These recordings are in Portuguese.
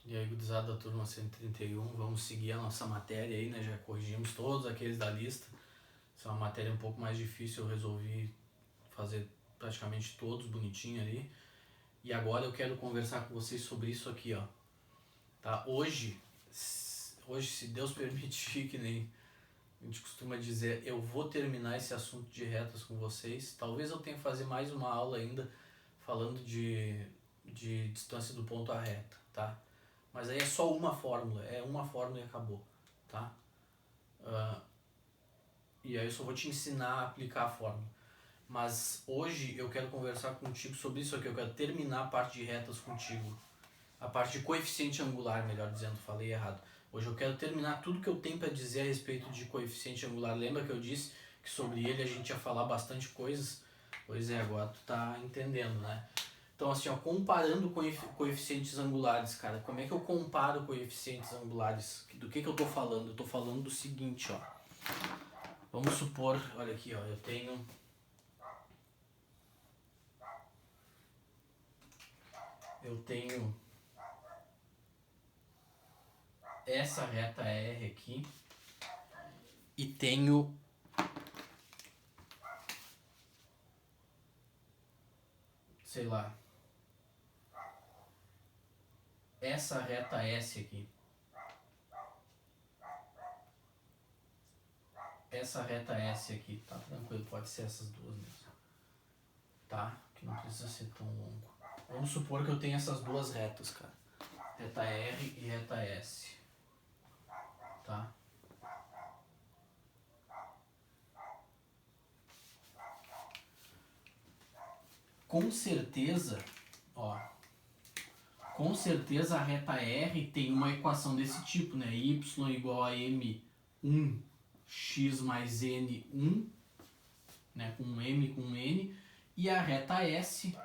E aí, gurizada da turma 131, vamos seguir a nossa matéria aí, né? Já corrigimos todos aqueles da lista. Essa é uma matéria um pouco mais difícil, eu resolvi fazer praticamente todos bonitinho ali. E agora eu quero conversar com vocês sobre isso aqui, ó. Tá? Hoje, se Deus permitir, que nem a gente costuma dizer, eu vou terminar esse assunto de retas com vocês. Talvez eu tenha que fazer mais uma aula ainda falando de distância do ponto à reta, tá? Mas aí é só uma fórmula e acabou, tá? E aí eu só vou te ensinar a aplicar a fórmula. Mas hoje eu quero conversar contigo sobre isso aqui, eu quero terminar a parte de retas contigo. A parte de coeficiente angular, melhor dizendo, falei errado. Hoje eu quero terminar tudo que eu tenho para dizer a respeito de coeficiente angular. Lembra que eu disse que sobre ele a gente ia falar bastante coisas? Pois é, agora tu tá entendendo, né? Então assim, ó, comparando coeficientes angulares, cara, como é que eu comparo coeficientes angulares? Do que eu tô falando? Eu tô falando do seguinte, ó. Vamos supor, olha aqui, ó, eu tenho essa reta R aqui e tenho sei lá, essa reta S aqui. Essa reta S aqui, tá tranquilo, pode ser essas duas mesmo. Tá? Que não precisa ser tão longo. Vamos supor que eu tenho essas duas retas, cara. Reta R e reta S. Tá? Com certeza, ó, com certeza a reta R tem uma equação desse tipo, né? Y igual a M1 x mais N1, né? Com M com N. E a reta S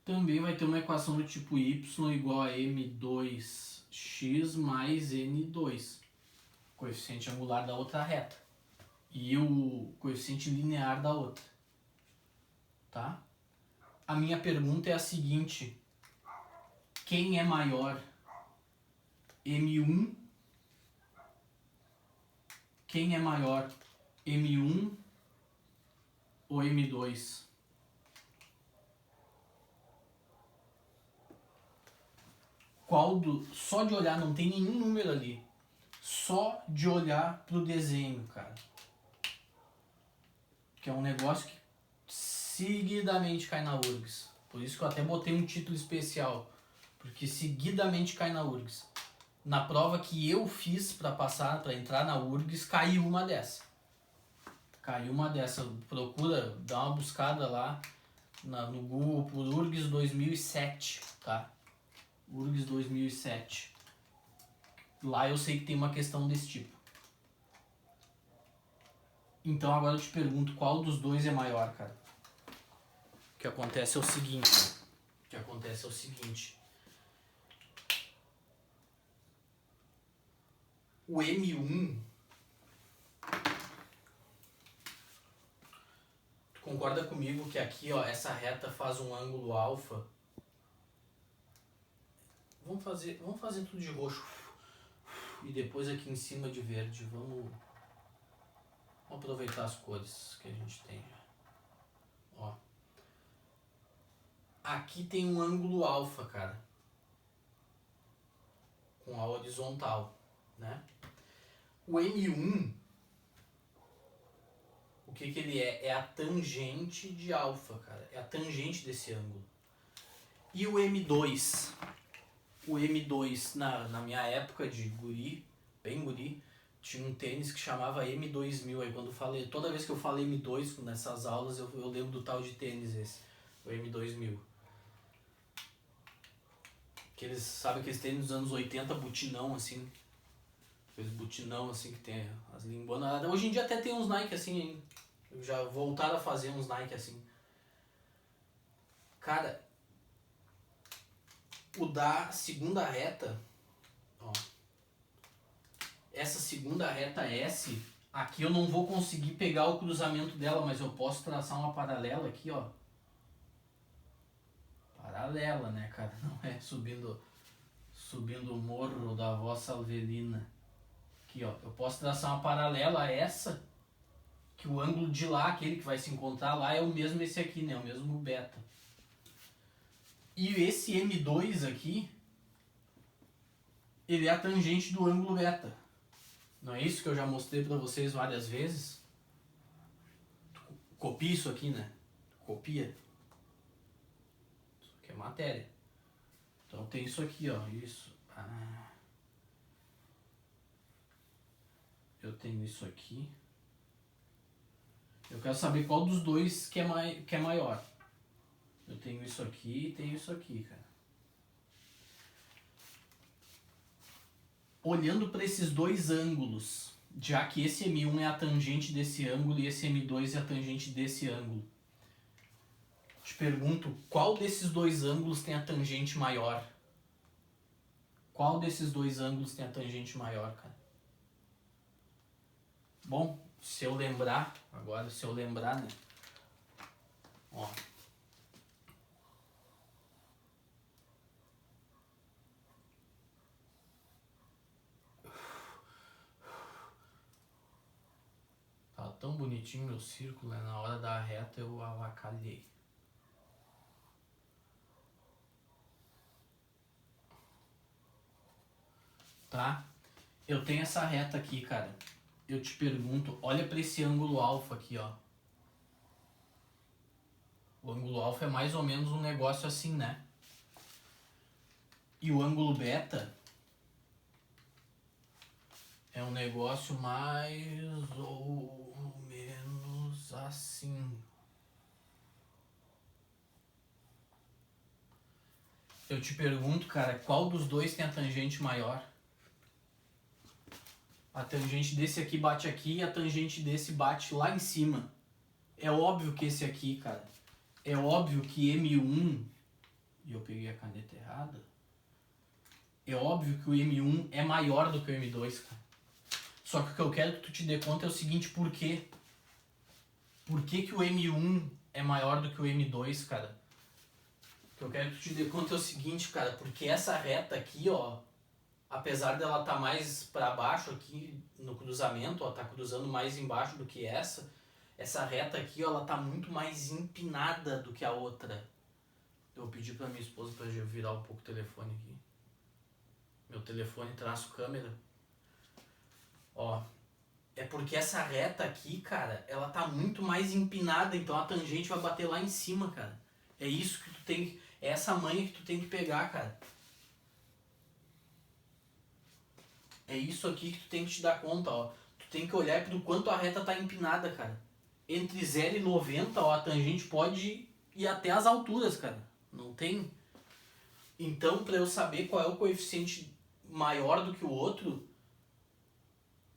também vai ter uma equação do tipo Y igual a M2x mais N2. Coeficiente angular da outra reta. E o coeficiente linear da outra. Tá? A minha pergunta é a seguinte: quem é maior? M1? Quem é maior? M1 ou M2? Só de olhar, não tem nenhum número ali. Só de olhar pro desenho, cara. Que é um negócio que seguidamente cai na URGS. Por isso que eu até botei um título especial. Porque seguidamente cai na URGS. Na prova que eu fiz para passar, para entrar na URGS, caiu uma dessa. Caiu uma dessa. Procura, dá uma buscada lá no Google por URGS 2007, tá? URGS 2007. Lá eu sei que tem uma questão desse tipo. Então agora eu te pergunto, qual dos dois é maior, cara? O que acontece é o seguinte. O M1, tu concorda comigo que aqui, ó, essa reta faz um ângulo alfa? Vamos fazer tudo de roxo. E depois aqui em cima de verde. Vamos aproveitar as cores que a gente tem. Ó. Aqui tem um ângulo alfa, cara. Com a horizontal, né? O M1, o que ele é? É a tangente de alfa, cara. É a tangente desse ângulo. E o M2? O M2, na minha época de guri, bem guri, tinha um tênis que chamava M2000. Aí toda vez que eu falei M2 nessas aulas, eu lembro do tal de tênis esse, o M2000. Sabe aqueles tênis dos anos 80, butinão assim. Aqueles butinão assim que tem as linguanas. Hoje em dia até tem uns Nike assim, hein? Já voltaram a fazer uns Nike assim. Cara, o da segunda reta, ó. Essa segunda reta S, aqui eu não vou conseguir pegar o cruzamento dela, mas eu posso traçar uma paralela aqui, ó. Paralela, né, cara? Não é subindo Subindo o morro da vossa Alvelina. Aqui, ó. Eu posso traçar uma paralela a essa, que o ângulo de lá, aquele que vai se encontrar lá, é o mesmo esse aqui, né? O mesmo beta. E esse M2 aqui, ele é a tangente do ângulo beta. Não é isso que eu já mostrei pra vocês várias vezes? Copia isso aqui, né? Copia. Isso aqui é matéria. Então tem isso aqui, ó. Isso. Eu tenho isso aqui. Eu quero saber qual dos dois que é maior. Eu tenho isso aqui e tenho isso aqui, cara. Olhando para esses dois ângulos, já que esse M1 é a tangente desse ângulo e esse M2 é a tangente desse ângulo, te pergunto, qual desses dois ângulos tem a tangente maior? Qual desses dois ângulos tem a tangente maior, cara? Bom, se eu lembrar, né? Ó. Tá tão bonitinho meu círculo, né? Na hora da reta eu avacalhei. Tá? Eu tenho essa reta aqui, cara. Eu te pergunto, olha para esse ângulo alfa aqui, ó. O ângulo alfa é mais ou menos um negócio assim, né? E o ângulo beta é um negócio mais ou menos assim. Eu te pergunto, cara, qual dos dois tem a tangente maior? A tangente desse aqui bate aqui e a tangente desse bate lá em cima. É óbvio que esse aqui, cara, é óbvio que M1, e eu peguei a caneta errada, é óbvio que o M1 é maior do que o M2, cara. Só que o que eu quero que tu te dê conta é o seguinte, por quê? Por que o M1 é maior do que o M2, cara? O que eu quero que tu te dê conta é o seguinte, cara, porque essa reta aqui, ó, apesar dela estar mais para baixo aqui no cruzamento, ó, tá cruzando mais embaixo do que essa reta aqui, ó, ela tá muito mais empinada do que a outra. Eu vou pedir pra minha esposa pra virar um pouco o telefone aqui. Meu telefone traço câmera. Ó, é porque essa reta aqui, cara, ela tá muito mais empinada, então a tangente vai bater lá em cima, cara. É isso que tu tem, é essa manha que tu tem que pegar, cara. É isso aqui que tu tem que te dar conta, ó. Tu tem que olhar pro quanto a reta tá empinada, cara. Entre 0 e 90, ó, a tangente pode ir até as alturas, cara. Não tem. Então, pra eu saber qual é o coeficiente maior do que o outro,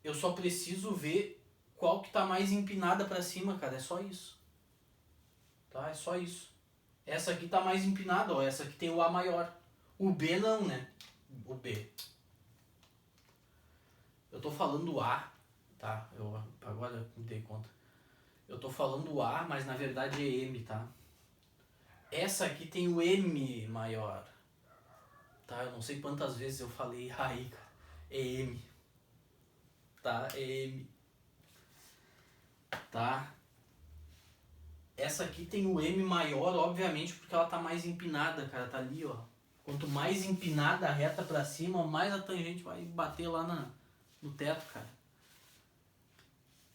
eu só preciso ver qual que tá mais empinada pra cima, cara. É só isso. Tá? É só isso. Essa aqui tá mais empinada, ó. Essa aqui tem o A maior. O B não, né? O B. Eu tô falando A, tá? Agora me dei conta. Eu tô falando A, mas na verdade é M, tá? Essa aqui tem o M maior. Tá? Eu não sei quantas vezes eu falei aí, cara. É M. Tá? É M. Tá? Essa aqui tem o M maior, obviamente, porque ela tá mais empinada, cara. Tá ali, ó. Quanto mais empinada a reta pra cima, mais a tangente vai bater lá no teto, cara.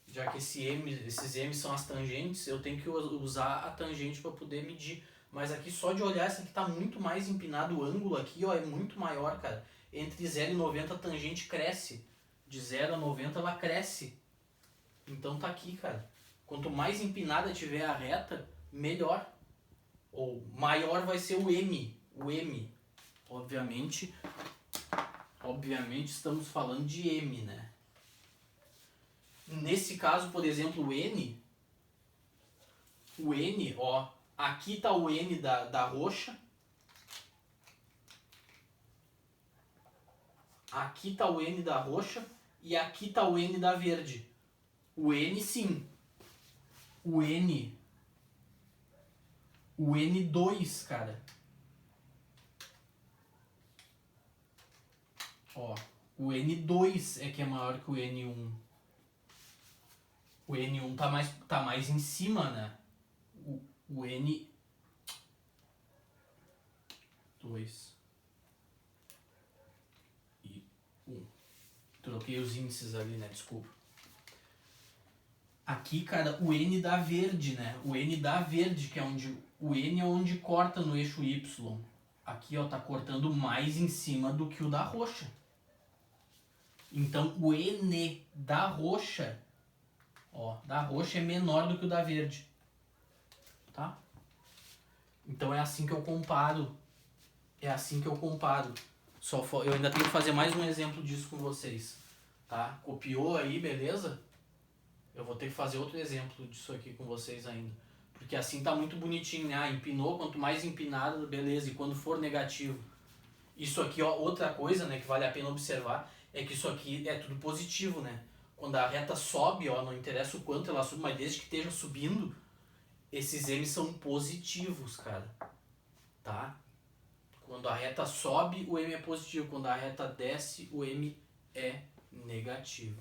Já que esses M são as tangentes, eu tenho que usar a tangente para poder medir. Mas aqui só de olhar, essa aqui tá muito mais empinado, o ângulo aqui, ó, é muito maior, cara. Entre 0 e 90 a tangente cresce. De 0 a 90 ela cresce. Então tá aqui, cara. Quanto mais empinada tiver a reta, melhor. Ou maior vai ser o M. O M. Obviamente estamos falando de M, né? Nesse caso, por exemplo, o N, ó, aqui tá o N da roxa, aqui tá o N da roxa e aqui tá o N da verde. O N sim, o N2, cara. Ó, o N2 é que é maior que o N1. O N1 tá mais em cima, né? O N2. E 1. Troquei os índices ali, né? Desculpa. Aqui, cara, o N dá verde, né? O N dá verde, que é onde... O N é onde corta no eixo Y. Aqui, ó, tá cortando mais em cima do que o da roxa. Então, o N da roxa, ó, da roxa é menor do que o da verde. Tá? Então, é assim que eu comparo. É assim que eu comparo. Eu ainda tenho que fazer mais um exemplo disso com vocês. Tá? Copiou aí, beleza? Eu vou ter que fazer outro exemplo disso aqui com vocês ainda. Porque assim tá muito bonitinho, né? Ah, empinou, quanto mais empinado, beleza. E quando for negativo. Isso aqui, ó, outra coisa, né, que vale a pena observar, é que isso aqui é tudo positivo, né? Quando a reta sobe, ó, não interessa o quanto ela sobe, mas desde que esteja subindo, esses M são positivos, cara. Tá? Quando a reta sobe, o M é positivo. Quando a reta desce, o M é negativo.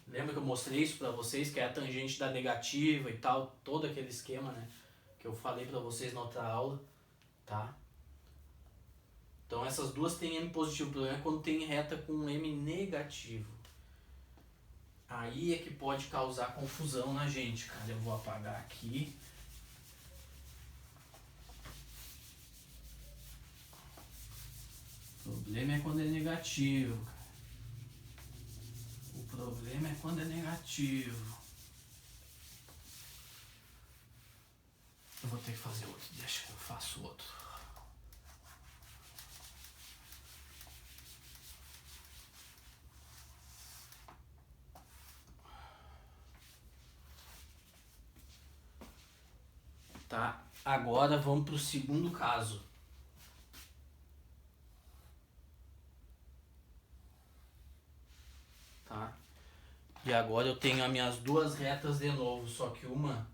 Lembra que eu mostrei isso pra vocês, que é a tangente da negativa e tal, todo aquele esquema, né? Que eu falei pra vocês na outra aula, tá? Então essas duas têm M positivo, o problema é quando tem reta com M negativo. Aí é que pode causar confusão na gente, cara. Eu vou apagar aqui. O problema é quando é negativo, cara. O problema é quando é negativo. Eu vou ter que fazer outro, deixa que eu faço outro. Tá, agora vamos pro segundo caso. Tá? E agora eu tenho as minhas duas retas de novo, só que uma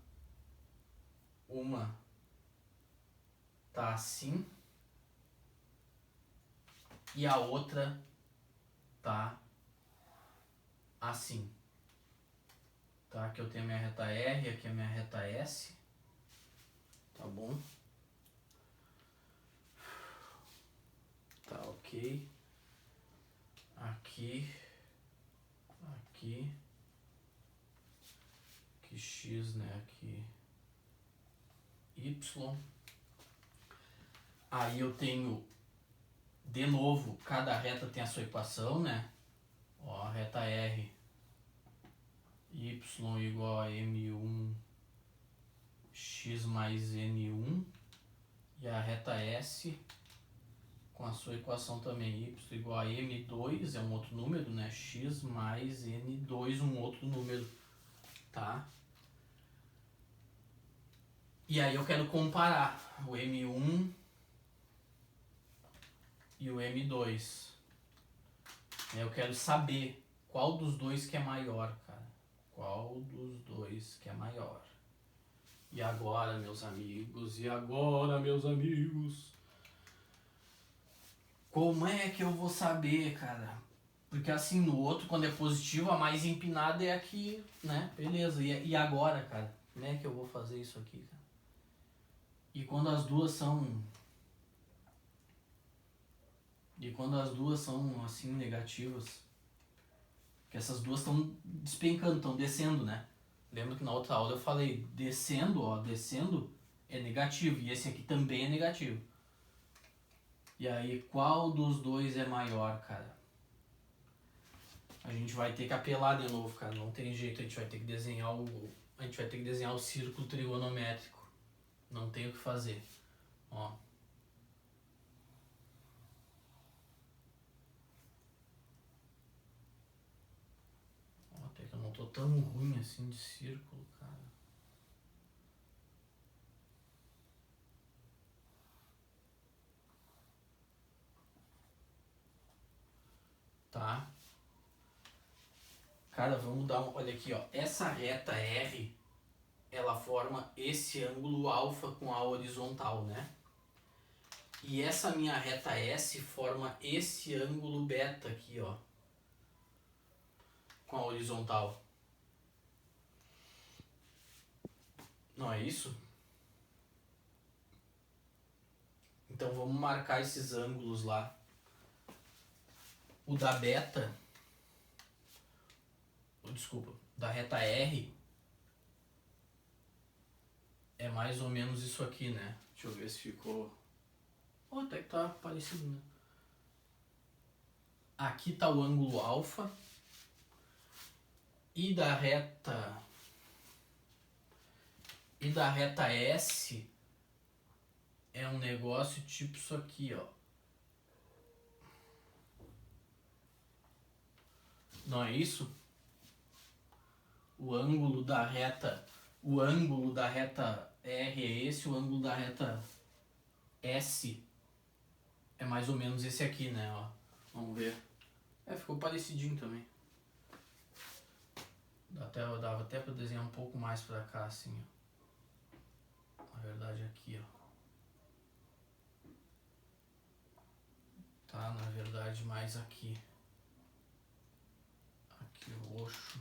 tá assim e a outra tá assim. Tá? Aqui eu tenho a minha reta R, aqui a minha reta S. Tá bom? Tá ok. Aqui. Aqui. Aqui X, né? Aqui Y. Aí eu tenho, de novo, cada reta tem a sua equação, né? Ó, a reta R, Y igual a M1 X mais N1. E a reta S com a sua equação também, Y igual a M2, é um outro número, né? X mais N2, um outro número, tá? E aí eu quero comparar o M1 e o M2. Eu quero saber qual dos dois que é maior, cara. Qual dos dois que é maior. E agora, meus amigos? Como é que eu vou saber, cara? Porque assim, no outro, quando é positivo, a mais empinada é aqui, né? Beleza. E agora, cara? Como é que eu vou fazer isso aqui, cara? E quando as duas são... assim, negativas, que essas duas estão despencando, estão descendo, né? Lembra que na outra aula eu falei, descendo, ó, descendo é negativo, e esse aqui também é negativo. E aí, qual dos dois é maior, cara? A gente vai ter que apelar de novo, cara, não tem jeito, a gente vai ter que desenhar o círculo trigonométrico. Não tem o que fazer, ó. Até que eu não tô tão ruim assim de círculo, cara. Tá? Cara, vamos dar uma... Olha aqui, ó. Essa reta R, ela forma esse ângulo alfa com a horizontal, né? E essa minha reta S forma esse ângulo beta aqui, ó, com a horizontal. Não é isso? Então vamos marcar esses ângulos lá. O da beta, desculpa, da reta R é mais ou menos isso aqui, né? Deixa eu ver se ficou... Oh, até que tá parecido, né? Aqui tá o ângulo alfa. E da reta S é um negócio tipo isso aqui, ó. Não é isso? O ângulo da reta R é esse, o ângulo da reta S é mais ou menos esse aqui, né, ó. Vamos ver. Ficou parecidinho também. Dava até pra desenhar um pouco mais pra cá, assim, ó. Na verdade aqui, ó. Tá, na verdade mais aqui. Aqui roxo.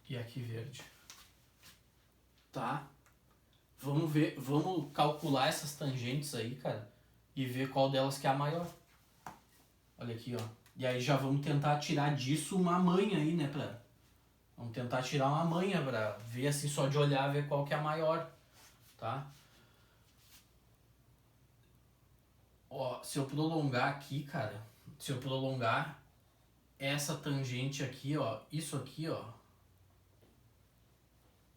E aqui verde. Tá? Vamos ver, vamos calcular essas tangentes aí, cara, e ver qual delas que é a maior. Olha aqui, ó. E aí já vamos tentar tirar disso uma manha aí, né, vamos tentar tirar uma manha pra ver assim, só de olhar, ver qual que é a maior, tá? Ó, se eu prolongar aqui, cara, se eu prolongar essa tangente aqui, ó, isso aqui, ó,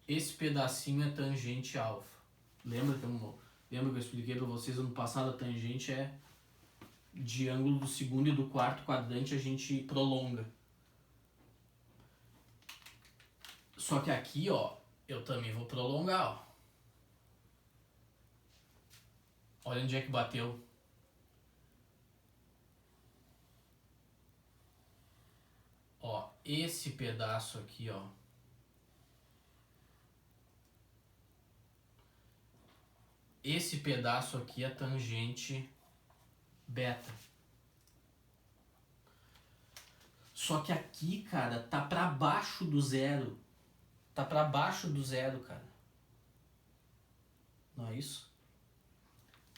esse pedacinho é tangente alfa. Lembra que eu expliquei pra vocês ano passado, a tangente é de ângulo do segundo e do quarto quadrante, a gente prolonga. Só que aqui, ó, eu também vou prolongar, ó. Olha onde é que bateu. Ó, esse pedaço aqui, ó. Esse pedaço aqui é tangente beta. Só que aqui, cara, tá pra baixo do zero. Tá pra baixo do zero, cara. Não é isso?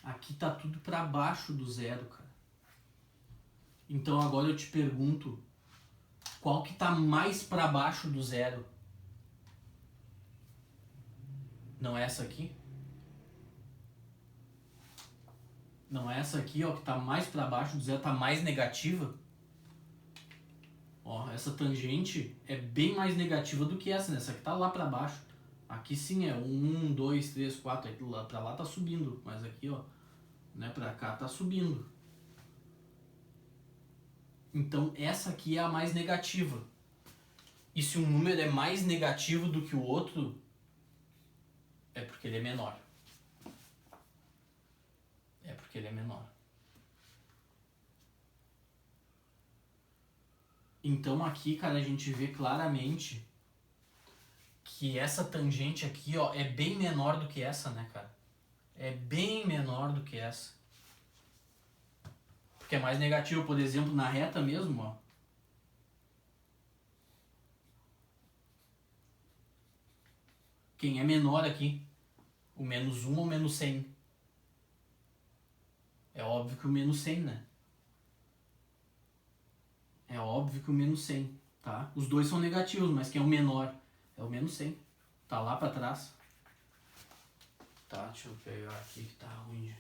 Aqui tá tudo pra baixo do zero, cara. Então agora eu te pergunto, qual que tá mais pra baixo do zero? Não é essa aqui? Não é essa aqui, ó, que tá mais pra baixo do zero, tá mais negativa? Ó, essa tangente é bem mais negativa do que essa, né? Essa aqui tá lá pra baixo. Aqui sim é 1, 2, 3, 4, aqui lá pra lá tá subindo, mas aqui, ó, né, pra cá tá subindo. Então essa aqui é a mais negativa. E se um número é mais negativo do que o outro, é porque ele é menor. É porque ele é menor. Então aqui, cara, a gente vê claramente que essa tangente aqui, ó, é bem menor do que essa, né, cara? É bem menor do que essa. Porque é mais negativo, por exemplo, na reta mesmo, ó. Quem é menor aqui? O menos 1 ou menos 100? É óbvio que o menos 100, né? É óbvio que o menos 100, tá? Os dois são negativos, mas quem é o menor? É o menos 100. Tá lá pra trás. Tá, deixa eu pegar aqui que tá ruim.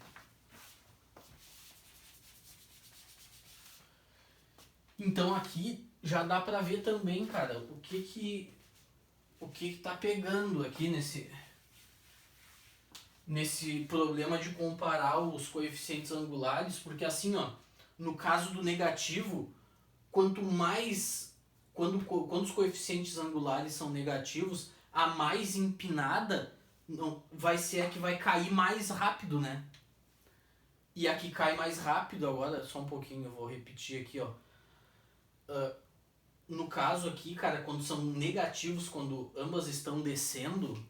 Então aqui já dá pra ver também, cara, o que tá pegando aqui nesse problema de comparar os coeficientes angulares, porque assim, ó, no caso do negativo, quando os coeficientes angulares são negativos, a mais empinada vai ser a que vai cair mais rápido, né? E a que cai mais rápido, agora, só um pouquinho, eu vou repetir aqui, ó. No caso aqui, cara, quando são negativos, quando ambas estão descendo,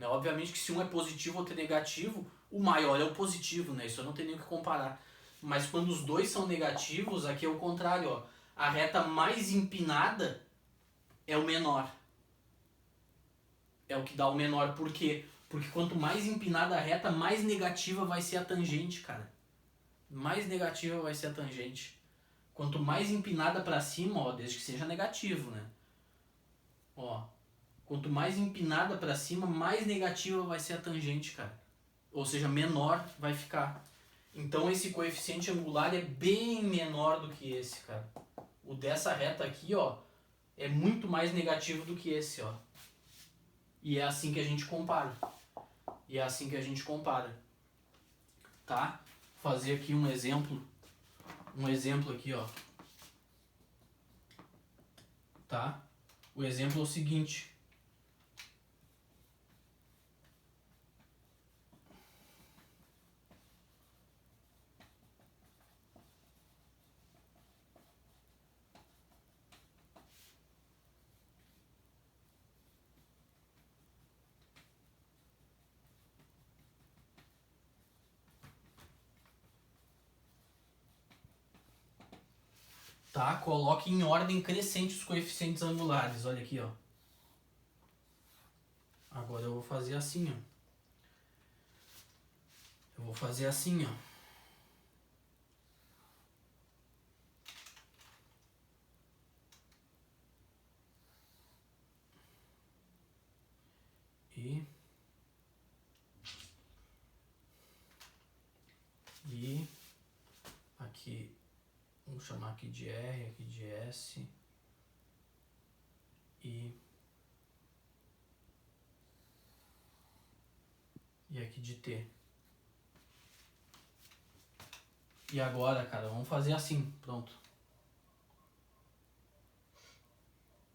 né? Obviamente que se um é positivo ou outro é negativo, o maior é o positivo, né? Isso eu não tenho nem o que comparar. Mas quando os dois são negativos, aqui é o contrário, ó. A reta mais empinada é o menor. É o que dá o menor. Por quê? Porque quanto mais empinada a reta, mais negativa vai ser a tangente, cara. Mais negativa vai ser a tangente. Quanto mais empinada pra cima, ó, desde que seja negativo, né? Ó, quanto mais empinada pra cima, mais negativa vai ser a tangente, cara. Ou seja, menor vai ficar. Então esse coeficiente angular é bem menor do que esse, cara. O dessa reta aqui, ó, é muito mais negativo do que esse, ó. E é assim que a gente compara. E é assim que a gente compara. Tá? Vou fazer aqui um exemplo. Um exemplo aqui, ó. Tá? O exemplo é o seguinte. Tá? Coloque em ordem crescente os coeficientes angulares. Olha aqui, ó. Agora eu vou fazer assim, ó. Eu vou fazer assim, ó. E aqui, vamos chamar aqui de R, aqui de S. E aqui de T. E agora, cara, vamos fazer assim, pronto.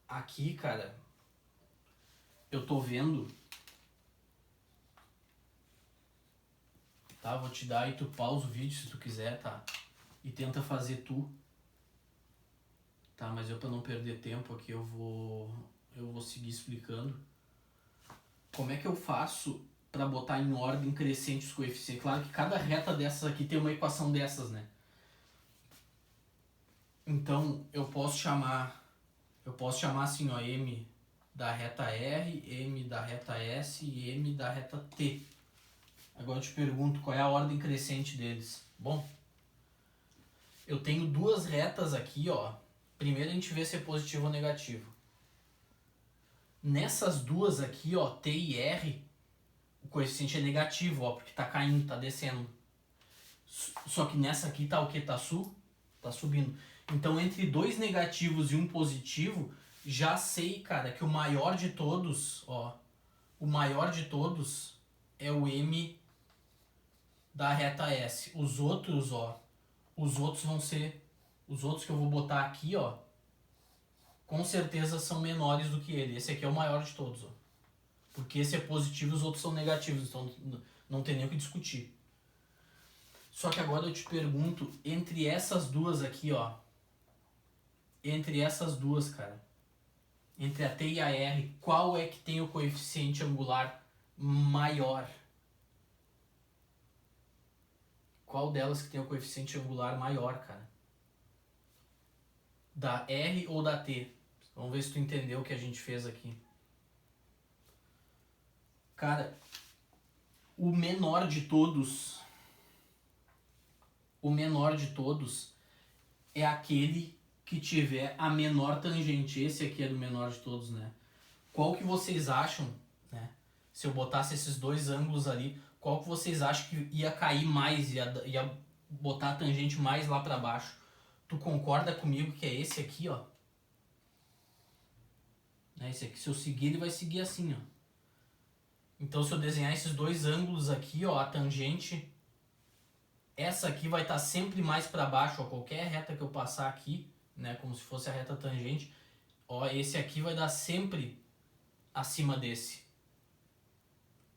Aqui, cara, eu tô vendo, tá? Vou te dar aí, tu pausa o vídeo se tu quiser, tá? E tenta fazer tu, tá? Mas eu, pra não perder tempo aqui, eu vou seguir explicando. Como é que eu faço pra botar em ordem crescente os coeficientes? Claro que cada reta dessas aqui tem uma equação dessas, né? Então, eu posso chamar assim, ó, M da reta R, M da reta S e M da reta T. Agora eu te pergunto, qual é a ordem crescente deles? Bom, eu tenho duas retas aqui, ó. Primeiro a gente vê se é positivo ou negativo. Nessas duas aqui, ó, T e R, o coeficiente é negativo, ó, porque tá caindo, tá descendo. Só que nessa aqui tá o que? Tá subindo. Então, entre dois negativos e um positivo, já sei, cara, que o maior de todos, ó, o maior de todos é o M da reta S. Os outros, ó, os outros vão ser, os outros que eu vou botar aqui, ó, com certeza são menores do que ele. Esse aqui é o maior de todos, ó. Porque esse é positivo e os outros são negativos, então não tem nem o que discutir. Só que agora eu te pergunto, entre essas duas aqui, ó, entre essas duas, cara, entre a T e a R, qual é que tem o coeficiente angular maior? Qual delas que tem o coeficiente angular maior, cara? Da R ou da T? Vamos ver se tu entendeu o que a gente fez aqui. Cara, o menor de todos é aquele que tiver a menor tangente. Esse aqui é do menor de todos, né? Qual que vocês acham, né? Se eu botasse esses dois ângulos ali, qual que vocês acham que ia cair mais, ia botar a tangente mais lá pra baixo? Tu concorda comigo que é esse aqui, ó? Esse aqui, se eu seguir, ele vai seguir assim, ó. Então, se eu desenhar esses dois ângulos aqui, ó, a tangente, essa aqui vai estar sempre mais para baixo, ó, qualquer reta que eu passar aqui, né, como se fosse a reta tangente, ó, esse aqui vai dar sempre acima desse.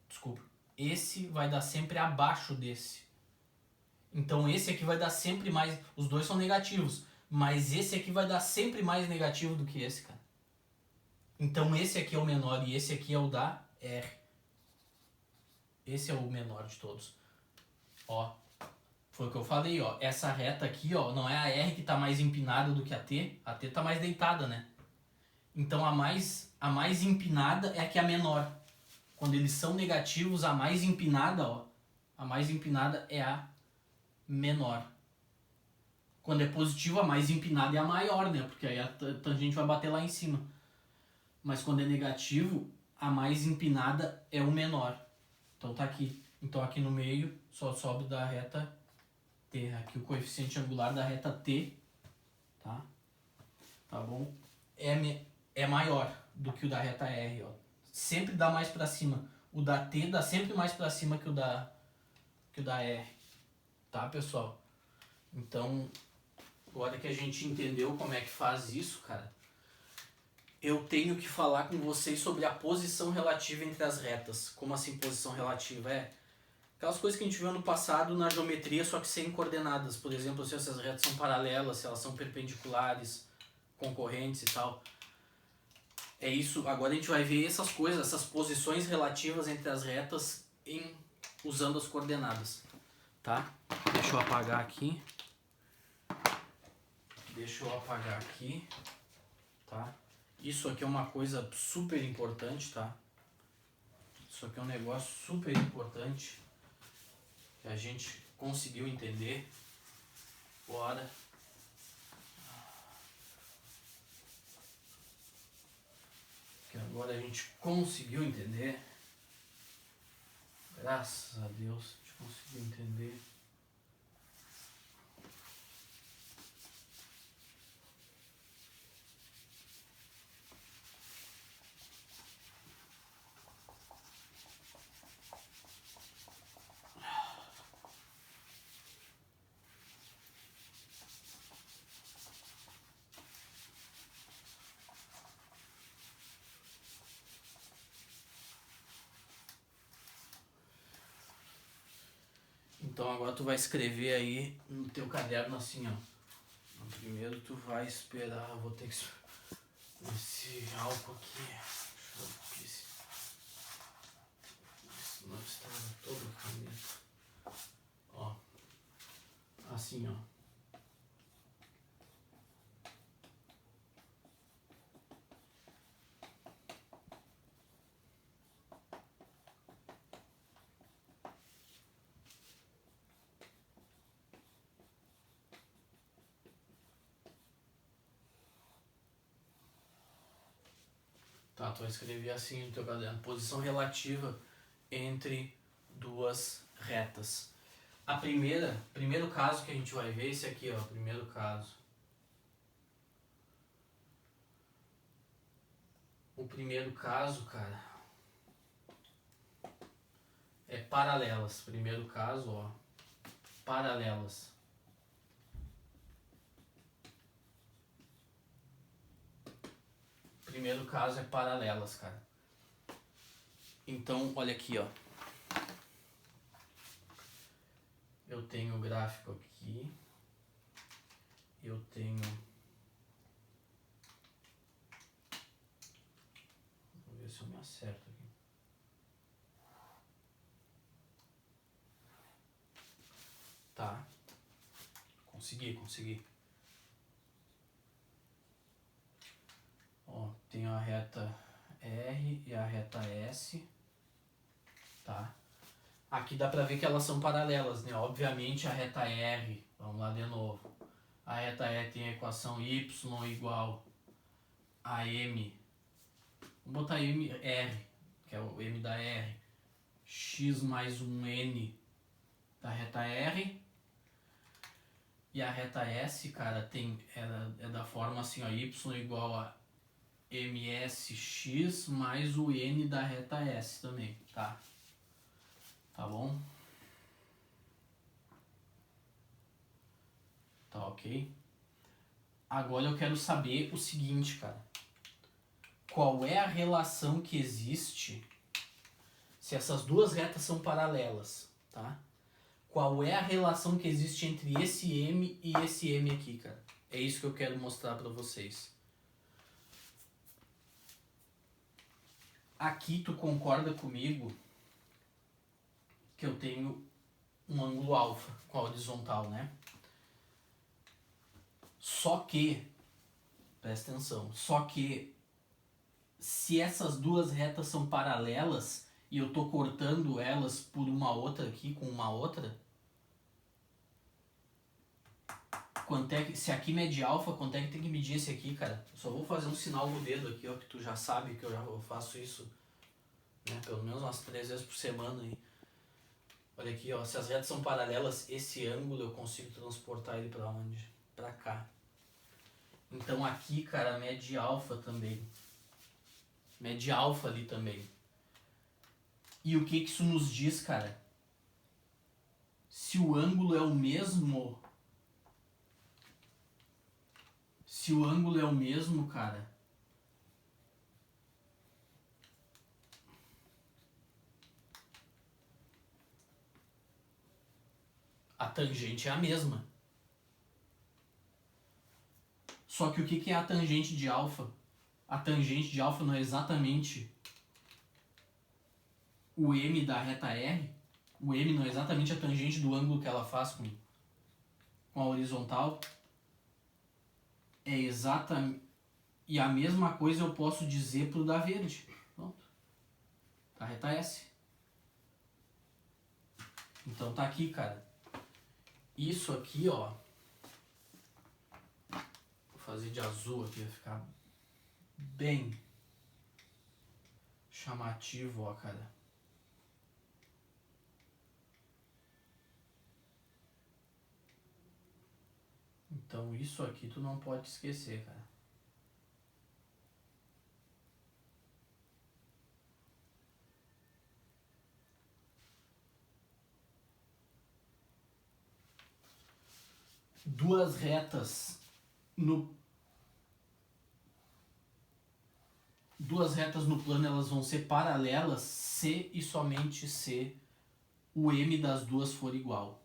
Desculpa. Esse vai dar sempre abaixo desse. Então, esse aqui vai dar sempre mais, os dois são negativos, mas esse aqui vai dar sempre mais negativo do que esse, cara. Então, esse aqui é o menor e esse aqui é o da R. Esse é o menor de todos. Ó, foi o que eu falei, ó. Essa reta aqui, ó, não é a R que tá mais empinada do que a T. A T tá mais deitada, né? Então a mais empinada é a que é a menor. Quando eles são negativos, a mais empinada, ó, a mais empinada é a menor. Quando é positivo, a mais empinada é a maior, né? Porque aí a tangente vai bater lá em cima. Mas quando é negativo, a mais empinada é o menor. Então tá aqui. Então aqui no meio só sobe da reta T. Aqui o coeficiente angular da reta T, tá? Tá bom? É maior do que o da reta R, ó. Sempre dá mais pra cima. O da T dá sempre mais pra cima que o da R. Tá, pessoal? Então, agora que a gente entendeu como é que faz isso, cara, eu tenho que falar com vocês sobre a posição relativa entre as retas. Como assim posição relativa? É aquelas coisas que a gente viu no passado na geometria, só que sem coordenadas. Por exemplo, se essas retas são paralelas, se elas são perpendiculares, concorrentes e tal. É isso. Agora a gente vai ver essas coisas, essas posições relativas entre as retas usando as coordenadas. Tá? Deixa eu apagar aqui. Tá? Isso aqui é uma coisa super importante, tá? Isso aqui é um negócio super importante que a gente conseguiu entender. Bora. Que agora a gente conseguiu entender. Graças a Deus, a gente conseguiu entender. Então agora tu vai escrever aí no teu caderno assim, ó. Primeiro tu vai esperar, vou ter que esse álcool aqui. Deixa eu ver se senão estraga toda a caneta. Ó. Assim, ó. Tá, tu vai escrever assim no teu caderno. Posição relativa entre duas retas. Primeiro caso que a gente vai ver, esse aqui, ó, primeiro caso. O primeiro caso, cara, é paralelas. Primeiro caso, ó, paralelas. Primeiro caso é paralelas, cara. Então, olha aqui, ó. Eu tenho o gráfico aqui. Eu tenho... Vou ver se eu me acerto aqui. Tá. Consegui. Ó, tenho a reta R e a reta S. Tá. Aqui dá pra ver que elas são paralelas, né? Obviamente a reta R, vamos lá de novo. A reta R tem a equação y igual a m. Vamos botar m r, que é o m da R. X mais um n da reta R. E a reta S, cara, é da forma assim, ó, y igual a msx mais o n da reta S também, tá? Tá bom? Tá ok? Agora eu quero saber o seguinte, cara. Qual é a relação que existe se essas duas retas são paralelas, tá? Qual é a relação que existe entre esse M e esse M aqui, cara? É isso que eu quero mostrar pra vocês. Aqui tu concorda comigo que eu tenho um ângulo alfa com a horizontal, né? Só que, presta atenção, só que se essas duas retas são paralelas e eu tô cortando elas por uma outra aqui com uma outra, quanto é que, se aqui mede alfa, quanto é que tem que medir esse aqui, cara? Eu só vou fazer um sinal no dedo aqui, ó, que tu já sabe que eu faço isso, né? Pelo menos umas 3 vezes por semana aí. Olha aqui, ó, se as retas são paralelas, esse ângulo eu consigo transportar ele pra onde? Pra cá. Então aqui, cara, mede alfa também. Mede alfa ali também. E o que isso nos diz, cara? Se o ângulo é o mesmo... Se o ângulo é o mesmo, cara... A tangente é a mesma. Só que o que é a tangente de alfa? A tangente de alfa não é exatamente o m da reta R. O m não é exatamente a tangente do ângulo que ela faz com a horizontal. É exatamente... E a mesma coisa eu posso dizer pro da verde. Pronto. Da reta S. Então tá aqui, cara. Isso aqui, ó. Vou fazer de azul aqui, vai ficar bem chamativo, ó, cara. Então isso aqui tu não pode esquecer, cara. Duas retas no plano, elas vão ser paralelas se e somente se o m das duas for igual.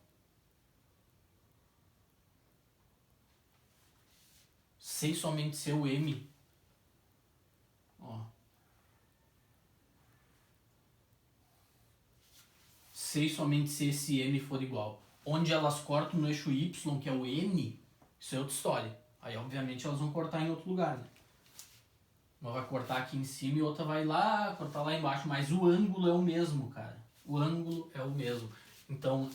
Se e somente se o m, ó, se e somente se esse m for igual. Onde elas cortam no eixo y, que é o n, isso é outra história. Aí obviamente elas vão cortar em outro lugar, né? Uma vai cortar aqui em cima e outra vai lá, cortar lá embaixo. Mas o ângulo é o mesmo, cara. O ângulo é o mesmo. Então,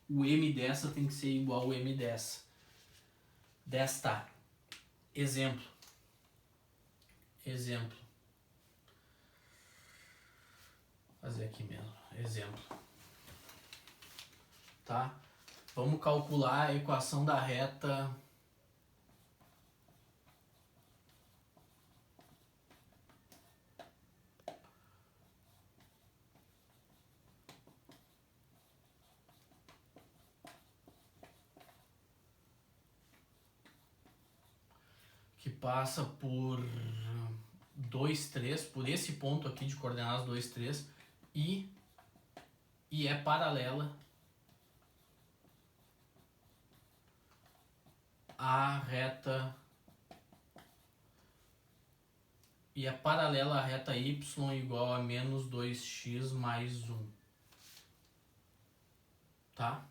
o m dessa tem que ser igual ao m dessa. Desta. Exemplo. Exemplo. Vou fazer aqui mesmo. Exemplo. Tá? Vamos calcular a equação da reta... que passa por 2, 3, por esse ponto aqui de coordenadas 2, 3, e é paralela à reta, e é paralela à reta y igual a menos 2x mais 1. Tá?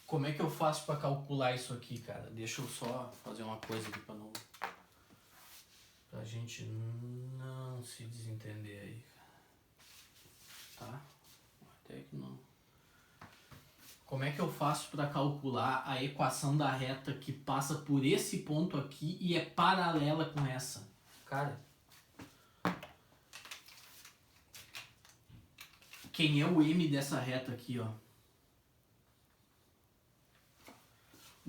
Como é que eu faço para calcular isso aqui, cara? Deixa eu só fazer uma coisa aqui pra gente não se desentender aí, tá? Até que não. Como é que eu faço para calcular a equação da reta que passa por esse ponto aqui e é paralela com essa? Cara, quem é o m dessa reta aqui, ó?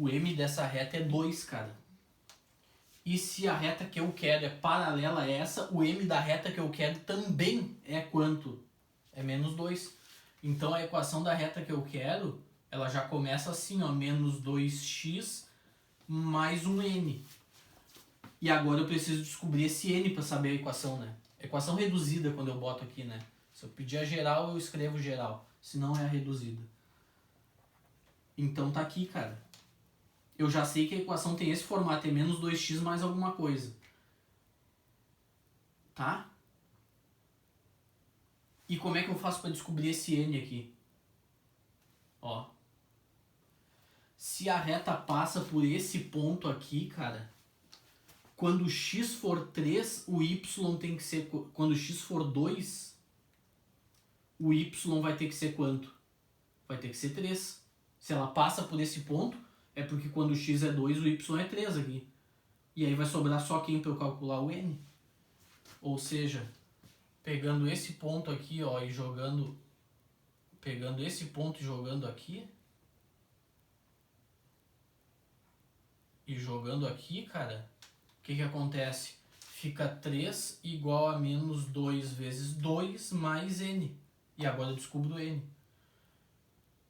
O m dessa reta é 2, cara. E se a reta que eu quero é paralela a essa, o m da reta que eu quero também é quanto? É menos 2. Então a equação da reta que eu quero, ela já começa assim, ó, menos 2x mais um n. E agora eu preciso descobrir esse n para saber a equação, né? Equação reduzida quando eu boto aqui, né? Se eu pedir a geral, eu escrevo geral. Se não, é a reduzida. Então tá aqui, cara. Eu já sei que a equação tem esse formato, é menos 2x mais alguma coisa. Tá? E como é que eu faço para descobrir esse n aqui? Ó. Se a reta passa por esse ponto aqui, cara, quando x for 3, o y tem que ser... Quando x for 2, o y vai ter que ser quanto? Vai ter que ser 3. Se ela passa por esse ponto, é porque quando x é 2, o y é 3 aqui. E aí vai sobrar só quem para eu calcular o n? Ou seja, pegando esse ponto aqui, ó, e jogando... Pegando esse ponto e jogando aqui... E jogando aqui, cara, o que acontece? Fica 3 igual a menos 2 vezes 2 mais n. E agora eu descubro n.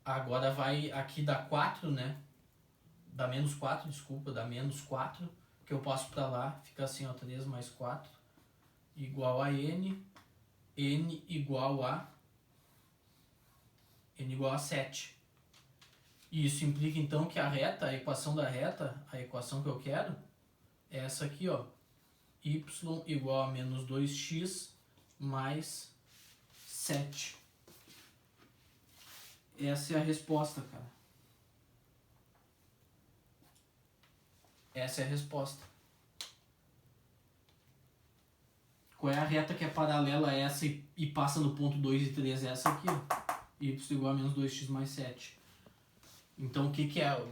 Agora vai aqui dá 4, né? Dá menos 4, desculpa, dá menos 4. Que eu passo pra lá, fica assim, ó, 3 mais 4 igual a n. N igual a 7. E isso implica então que a reta, a equação da reta, a equação que eu quero, é essa aqui, ó. Y igual a menos 2x mais 7. Essa é a resposta, cara. Essa é a resposta. Qual é a reta que é paralela a essa e passa no ponto 2 e 3? Essa aqui, ó. Y igual a menos 2x mais 7. Então o que é?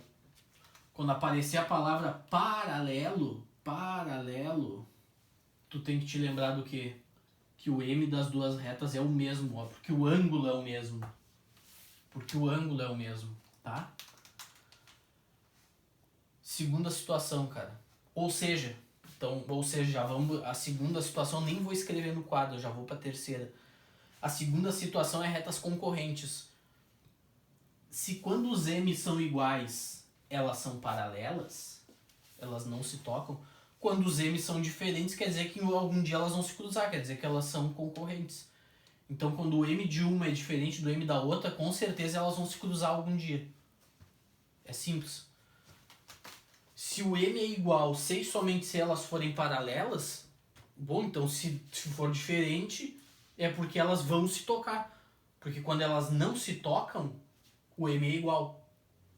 Quando aparecer a palavra paralelo, tu tem que te lembrar do quê? Que o m das duas retas é o mesmo, ó, porque o ângulo é o mesmo. Tá? Segunda situação, cara. Ou seja, já vamos... A segunda situação nem vou escrever no quadro, já vou pra terceira. A segunda situação é retas concorrentes. Se quando os m são iguais, elas são paralelas, elas não se tocam. Quando os m são diferentes, quer dizer que algum dia elas vão se cruzar, quer dizer que elas são concorrentes. Então, quando o m de uma é diferente do m da outra, com certeza elas vão se cruzar algum dia. É simples. Se o m é igual, se e somente se elas forem paralelas, bom, então se for diferente, é porque elas vão se tocar. Porque quando elas não se tocam, o m é igual.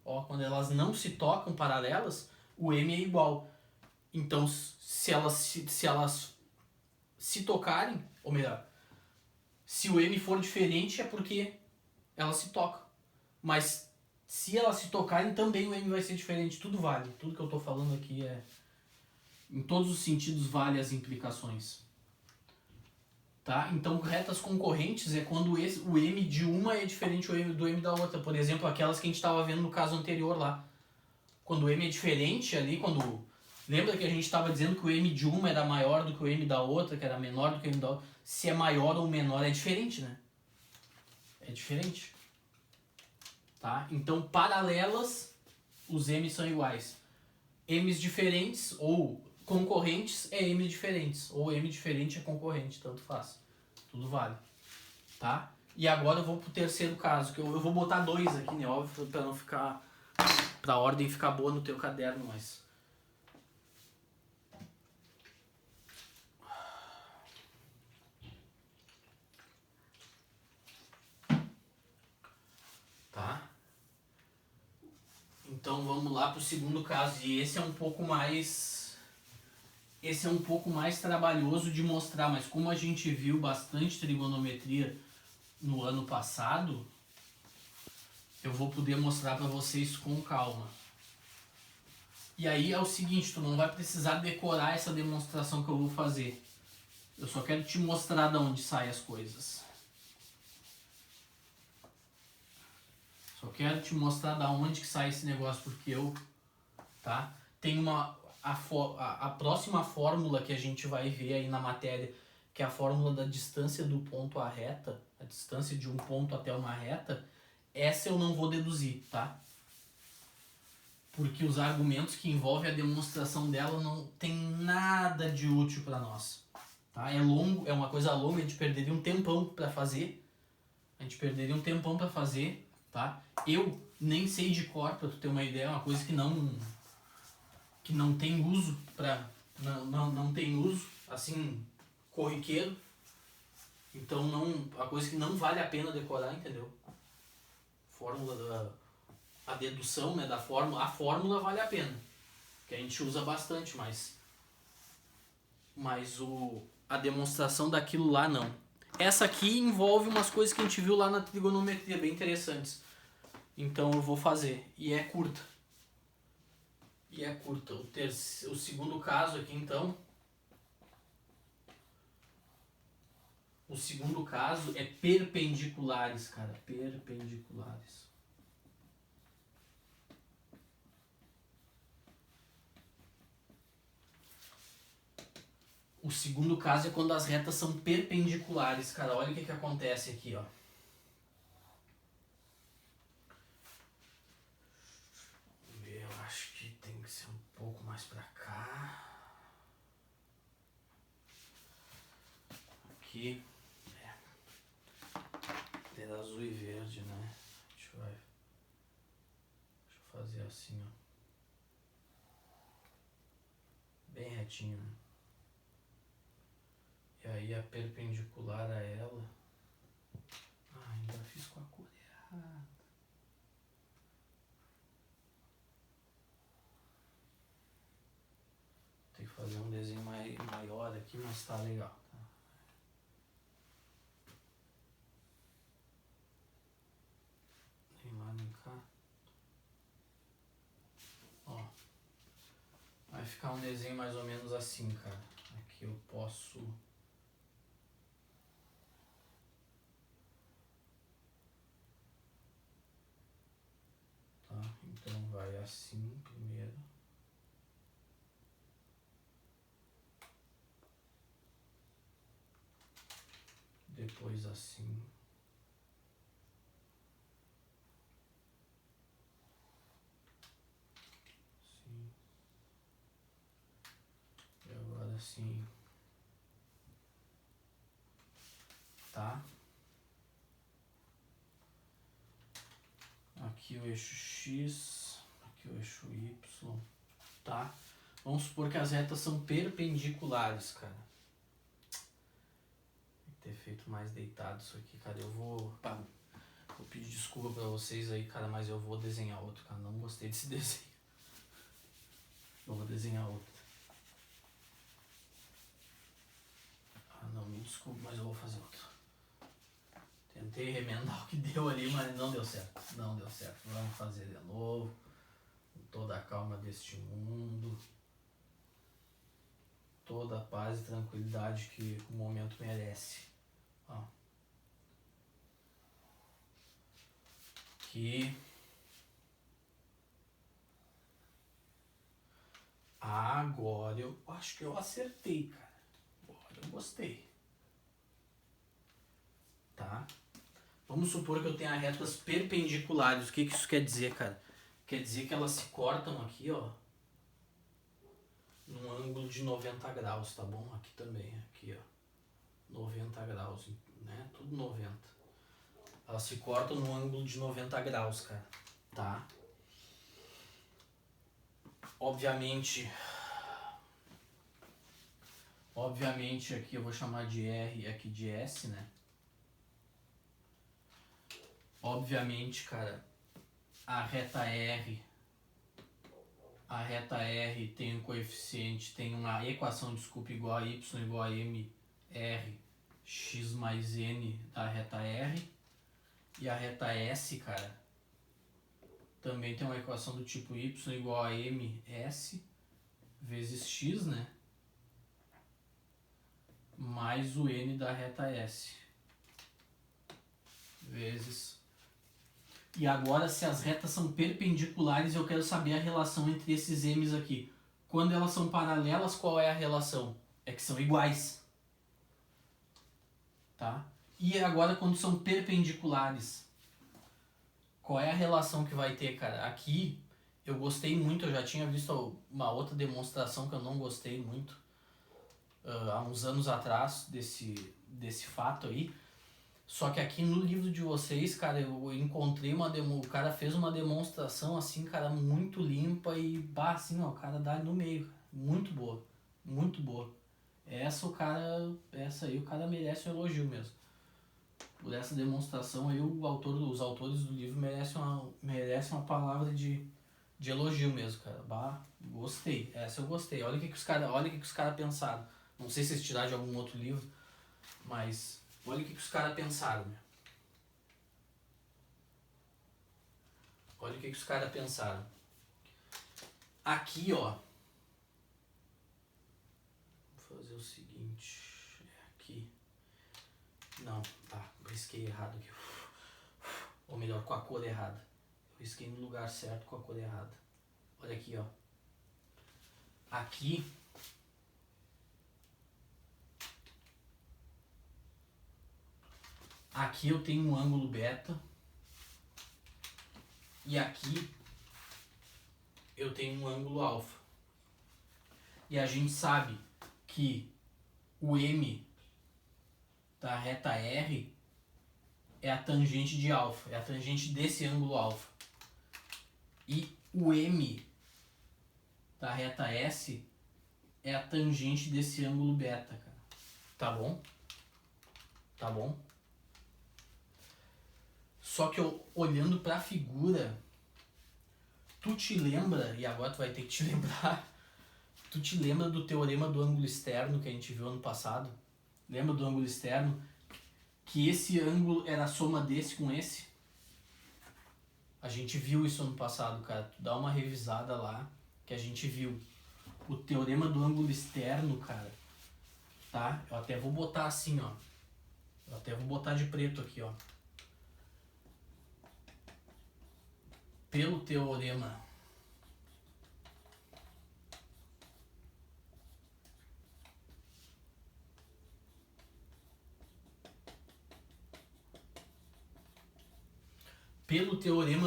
Ó, quando elas não se tocam paralelas, o m é igual. Então, se elas se tocarem, ou melhor, se o m for diferente é porque elas se tocam. Mas se elas se tocarem, também o m vai ser diferente. Tudo vale. Tudo que eu estou falando aqui é... Em todos os sentidos vale as implicações. Tá? Então, retas concorrentes é quando o m de uma é diferente do m da outra. Por exemplo, aquelas que a gente estava vendo no caso anterior lá. Quando o m é diferente ali, quando... Lembra que a gente estava dizendo que o m de uma era maior do que o m da outra, que era menor do que o m da outra? Se é maior ou menor é diferente, né? É diferente. Tá? Então, paralelas, os m são iguais. M's diferentes ou concorrentes é m diferentes. Ou m diferente é concorrente, tanto faz. Tudo vale. Tá? E agora eu vou pro terceiro caso, que eu vou botar 2 aqui, né? Óbvio, pra não ficar... Pra ordem ficar boa no teu caderno, mas... Tá? Então vamos lá pro segundo caso. E esse é um pouco mais... Esse é um pouco mais trabalhoso de mostrar, mas como a gente viu bastante trigonometria no ano passado, eu vou poder mostrar para vocês com calma. E aí é o seguinte, tu não vai precisar decorar essa demonstração que eu vou fazer. Eu só quero te mostrar de onde saem as coisas. Só quero te mostrar da onde que sai esse negócio, porque eu... Tá? Tem a próxima fórmula que a gente vai ver aí na matéria, que é a fórmula da distância do ponto à reta, a distância de um ponto até uma reta, essa eu não vou deduzir, tá? Porque os argumentos que envolvem a demonstração dela não tem nada de útil para nós. Tá? É longo, é uma coisa longa, a gente perderia um tempão para fazer. Tá? Eu nem sei de cor, para tu ter uma ideia, é uma coisa que não tem uso não tem uso assim corriqueiro. Então a coisa que não vale a pena decorar, entendeu? Fórmula a dedução, né, da fórmula, a fórmula vale a pena, que a gente usa bastante, mas a demonstração daquilo lá não. Essa aqui envolve umas coisas que a gente viu lá na trigonometria, bem interessantes. Então eu vou fazer. E é curta. O segundo caso aqui, então. O segundo caso é perpendiculares, cara. Perpendiculares. O segundo caso é quando as retas são perpendiculares, cara. Olha o que acontece aqui, ó. Vamos ver, eu acho que tem que ser um pouco mais pra cá. Aqui. Ter azul e verde, né? Deixa eu fazer assim, ó. Bem retinho, né? E aí a perpendicular a ela. Ah, ainda fiz com a cor errada. Tem que fazer um desenho maior aqui, mas tá legal. Tá? Nem lá nem cá. Ó. Vai ficar um desenho mais ou menos assim, cara. Aqui eu posso... Tá? Então vai assim primeiro. Depois assim. Assim. E agora assim. Tá? Aqui o eixo X, aqui o eixo Y, tá? Vamos supor que as retas são perpendiculares, cara. Tem que ter feito mais deitado isso aqui, cara. Vou pedir desculpa pra vocês aí, cara, mas eu vou desenhar outro, cara. Não gostei desse desenho. Eu vou desenhar outro. Ah, não, me desculpe, mas eu vou fazer outro. Tentei remendar o que deu ali, mas não deu certo. Não deu certo. Vamos fazer de novo. Com toda a calma deste mundo. Toda a paz e tranquilidade que o momento merece. Ó. Aqui. Agora eu acho que eu acertei, cara. Agora eu gostei. Tá? Vamos supor que eu tenha retas perpendiculares. O que isso quer dizer, cara? Quer dizer que elas se cortam aqui, ó. Num ângulo de 90 graus, tá bom? Aqui também, aqui, ó. 90 graus, né? Tudo 90. Elas se cortam num ângulo de 90 graus, cara. Tá? Obviamente aqui eu vou chamar de R e aqui de S, né? Obviamente, cara, a reta R tem um coeficiente, tem uma equação, desculpa, igual a y igual a m r x mais n da reta R. E a reta S, cara, também tem uma equação do tipo y igual a ms vezes x, né? Mais o n da reta S. Vezes... E agora, se as retas são perpendiculares, eu quero saber a relação entre esses m's aqui. Quando elas são paralelas, qual é a relação? É que são iguais. Tá? E agora, quando são perpendiculares, qual é a relação que vai ter, cara? Aqui, eu gostei muito, eu já tinha visto uma outra demonstração que eu não gostei muito, há uns anos atrás, desse fato aí. Só que aqui no livro de vocês, cara, eu encontrei o cara fez uma demonstração assim, cara, muito limpa e, assim, ó, o cara dá no meio, cara. Muito boa, muito boa. Essa aí o cara merece um elogio mesmo. por essa demonstração aí, os autores do livro merecem uma palavra de elogio mesmo, cara. Bah, gostei. Essa eu gostei. Olha o que os caras pensaram. Não sei se eles tiraram de algum outro livro, mas olha o que os caras pensaram, meu. Olha o que os caras pensaram. Aqui, ó. Vou fazer o seguinte. Aqui. Não, tá. Risquei errado aqui. Ou melhor, com a cor errada. Eu risquei no lugar certo com a cor errada. Olha aqui, ó. Aqui. Aqui eu tenho um ângulo beta. E aqui eu tenho um ângulo alfa. E a gente sabe que o M da reta R é a tangente de alfa, é a tangente desse ângulo alfa. E o M da reta S é a tangente desse ângulo beta, cara. Tá bom? Tá bom? Só que eu, olhando pra figura, tu te lembra, e agora tu vai ter que te lembrar, tu te lembra do teorema do ângulo externo que a gente viu ano passado? Lembra do ângulo externo? Que esse ângulo era a soma desse com esse? A gente viu isso ano passado, cara. Tu dá uma revisada lá, que a gente viu. O teorema do ângulo externo, cara, tá? Eu até vou botar assim, ó. Eu até vou botar de preto aqui, ó. Pelo teorema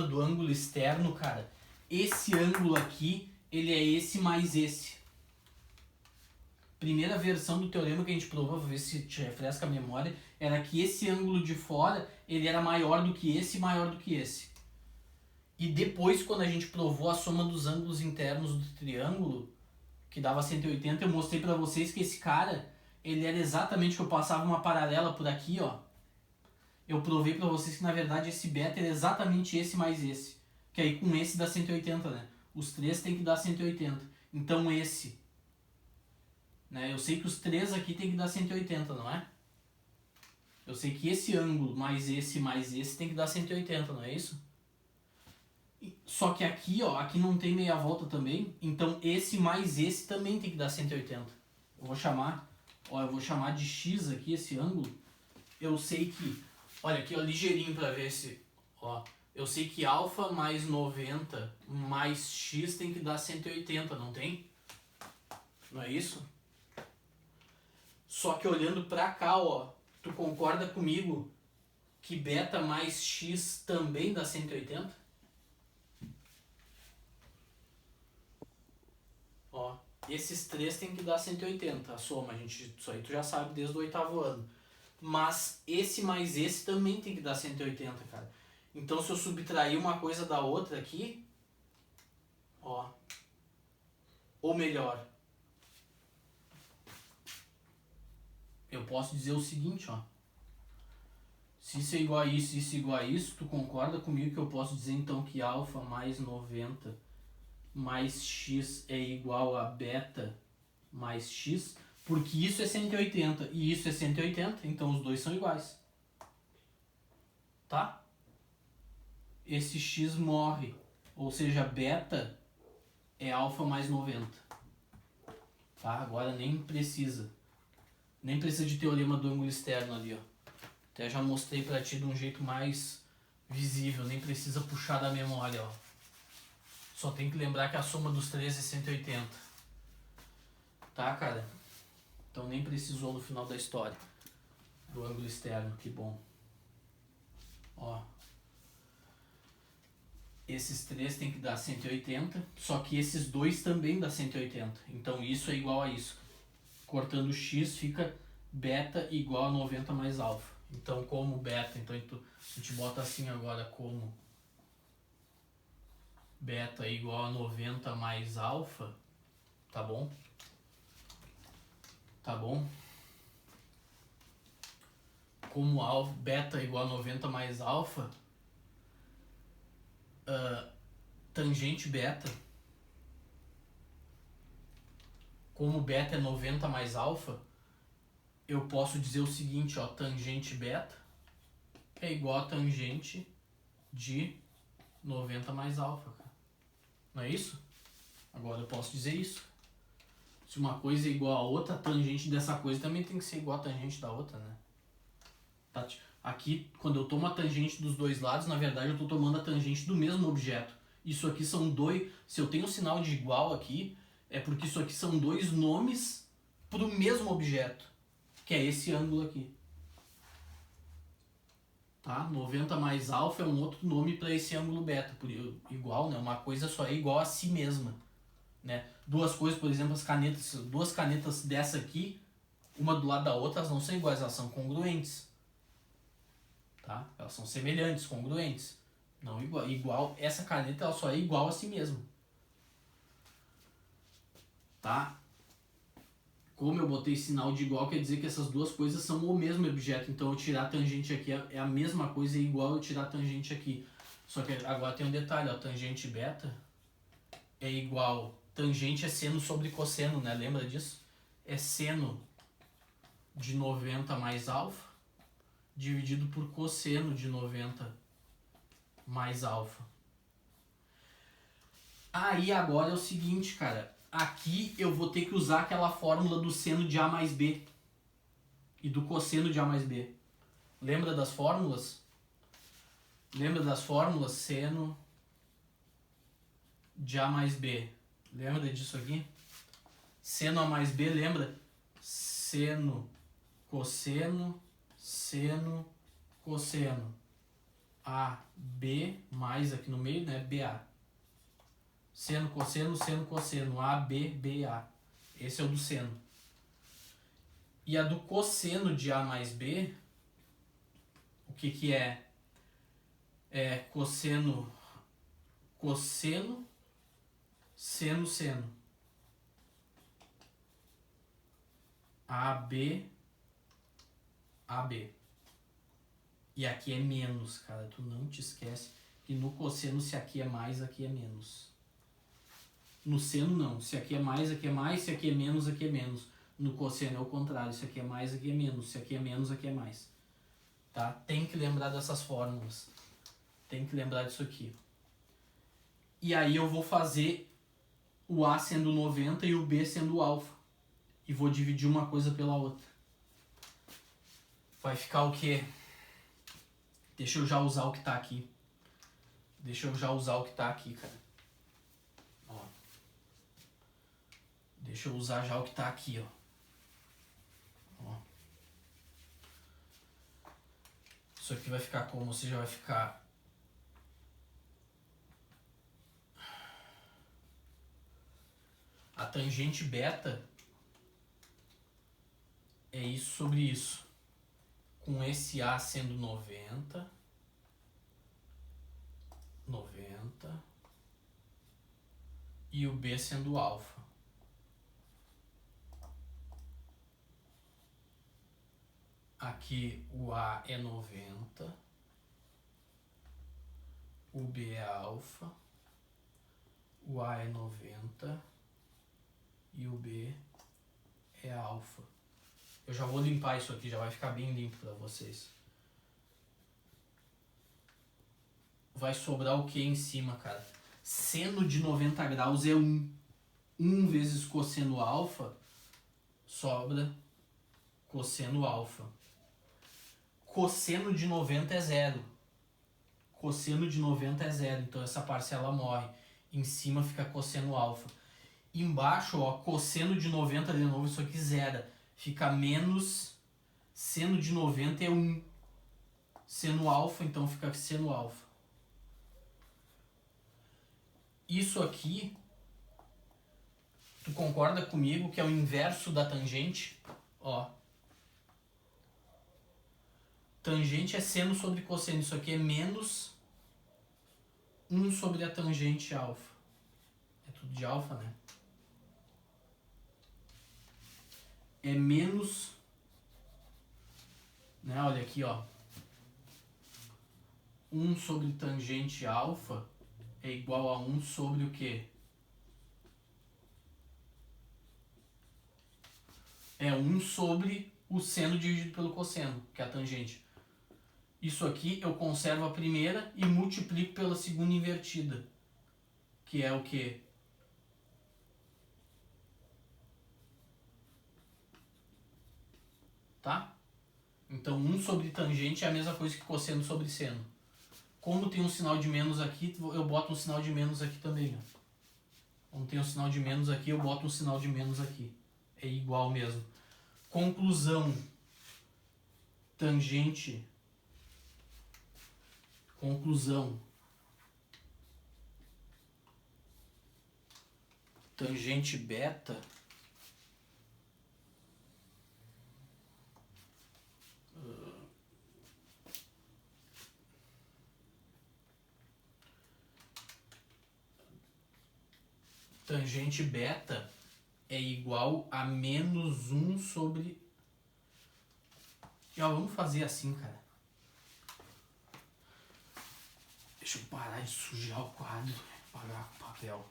do ângulo externo, cara, esse ângulo aqui, ele é esse mais esse. Primeira versão do teorema que a gente provou, vou ver se te refresca a memória, era que esse ângulo de fora, ele era maior do que esse e maior do que esse. E depois, quando a gente provou a soma dos ângulos internos do triângulo, que dava 180, eu mostrei pra vocês que esse cara, ele era exatamente que eu passava uma paralela por aqui, ó. Eu provei pra vocês que, na verdade, esse beta era exatamente esse mais esse. Que aí com esse dá 180, né? Os três tem que dar 180. Então esse, né? Eu sei que os três aqui tem que dar 180, não é? Eu sei que esse ângulo mais esse tem que dar 180, não é isso? Só que aqui, ó, aqui não tem meia volta também, então esse mais esse também tem que dar 180. Eu vou chamar de x aqui esse ângulo. Eu sei que, olha aqui, ó, ligeirinho pra ver se, ó, eu sei que alfa mais 90 mais x tem que dar 180, não tem? Não é isso? Só que olhando pra cá, ó, tu concorda comigo que beta mais x também dá 180? Ó, esses três tem que dar 180, a soma, isso aí tu já sabe desde o 8º ano. Mas esse mais esse também tem que dar 180, cara. Então se eu subtrair uma coisa da outra aqui, ó, ou melhor, eu posso dizer o seguinte, ó. Se isso é igual a isso e isso é igual a isso, tu concorda comigo que eu posso dizer então que alfa mais 90 mais x é igual a beta mais x, porque isso é 180 e isso é 180, então os dois são iguais. Tá? Esse x morre, ou seja, beta é alfa mais 90. Tá? Agora nem precisa de teorema do ângulo externo ali, ó. Até já mostrei pra ti de um jeito mais visível, nem precisa puxar da memória, ó. Só tem que lembrar que a soma dos três é 180. Tá, cara? Então nem precisou no final da história do ângulo externo, que bom. Ó. Esses três tem que dar 180, só que esses dois também dá 180. Então isso é igual a isso. Cortando o x fica beta igual a 90 mais alfa. Então como beta, então a gente bota assim agora como beta igual a 90 mais alfa, tá bom? Tá bom? como beta é igual a 90 mais alfa, tangente beta, como beta é 90 mais alfa, eu posso dizer o seguinte, ó, tangente beta é igual a tangente de 90 mais alfa, cara. Não é isso? Agora eu posso dizer isso. Se uma coisa é igual a outra, a tangente dessa coisa também tem que ser igual a tangente da outra, né? Tá? Aqui, quando eu tomo a tangente dos dois lados, na verdade eu estou tomando a tangente do mesmo objeto. Isso aqui são dois... Se eu tenho um sinal de igual aqui, é porque isso aqui são dois nomes para o mesmo objeto, que é esse ângulo aqui. Tá? 90 mais alfa é um outro nome para esse ângulo beta. Igual, né? Uma coisa só é igual a si mesma. Né? Duas coisas, por exemplo, duas canetas dessa aqui, uma do lado da outra, elas não são iguais, elas são congruentes. Tá? Elas são semelhantes, congruentes. Não igual. Essa caneta ela só é igual a si mesma. Tá? Como eu botei sinal de igual, quer dizer que essas duas coisas são o mesmo objeto. Então eu tirar a tangente aqui é a mesma coisa, é igual eu tirar a tangente aqui. Só que agora tem um detalhe, ó, tangente beta é igual... Tangente é seno sobre cosseno, né? Lembra disso? É seno de 90 mais alfa dividido por cosseno de 90 mais alfa. Aí agora é o seguinte, cara. Aqui eu vou ter que usar aquela fórmula do seno de A mais B e do cosseno de A mais B. Lembra das fórmulas? Lembra das fórmulas? Seno de A mais B. Lembra disso aqui? Seno A mais B, lembra? Seno, cosseno, seno, cosseno. AB mais aqui no meio, né? BA. Seno, cosseno, seno, cosseno. AB, BA. Esse é o do seno. E a do cosseno de A mais B, o que que é? É cosseno, cosseno, seno, seno. AB, AB. E aqui é menos, cara. Tu não te esquece que no cosseno, se aqui é mais, aqui é menos. No seno, não. Se aqui é mais, aqui é mais. Se aqui é menos, aqui é menos. No cosseno é o contrário. Se aqui é mais, aqui é menos. Se aqui é menos, aqui é mais. Tá? Tem que lembrar dessas fórmulas. Tem que lembrar disso aqui. E aí eu vou fazer o A sendo 90 e o B sendo alfa. E vou dividir uma coisa pela outra. Vai ficar o quê? Deixa eu já usar o que tá aqui. Deixa eu já usar o que tá aqui, cara. Ó. Deixa eu usar já o que tá aqui, ó. Ó. Isso aqui vai ficar como? Ou seja, vai ficar... A tangente beta é isso sobre isso. Com esse A sendo 90, e o B sendo alfa. Aqui o A é 90, o B é alfa, o A é 90 e o B é alfa. Eu já vou limpar isso aqui, já vai ficar bem limpo para vocês. Vai sobrar o que em cima, cara? Seno de 90 graus é 1. 1 vezes cosseno alfa sobra cosseno alfa. Cosseno de 90 é 0. Cosseno de 90 é 0, então essa parcela morre. Em cima fica cosseno alfa. Embaixo, ó, cosseno de 90 de novo, isso aqui zera. Fica menos seno de 90 é 1. Seno alfa, então fica seno alfa. Isso aqui, tu concorda comigo que é o inverso da tangente? Ó. Tangente é seno sobre cosseno. Isso aqui é menos 1 sobre a tangente alfa. É tudo de alfa, né? É menos né? Olha aqui, ó. 1 sobre tangente alfa é igual a 1 sobre o quê? É 1 sobre o seno dividido pelo cosseno, que é a tangente. Isso aqui eu conservo a primeira e multiplico pela segunda invertida, que é o quê? Tá? Então 1 sobre tangente é a mesma coisa que cosseno sobre seno. Como tem um sinal de menos aqui, eu boto um sinal de menos aqui também. Ó. Como tem um sinal de menos aqui, eu boto um sinal de menos aqui. É igual mesmo. Conclusão. Tangente. Conclusão. Tangente beta. Tangente beta é igual a menos 1 sobre... Já vamos fazer assim, cara. Deixa eu parar de sujar o quadro, pagar com papel.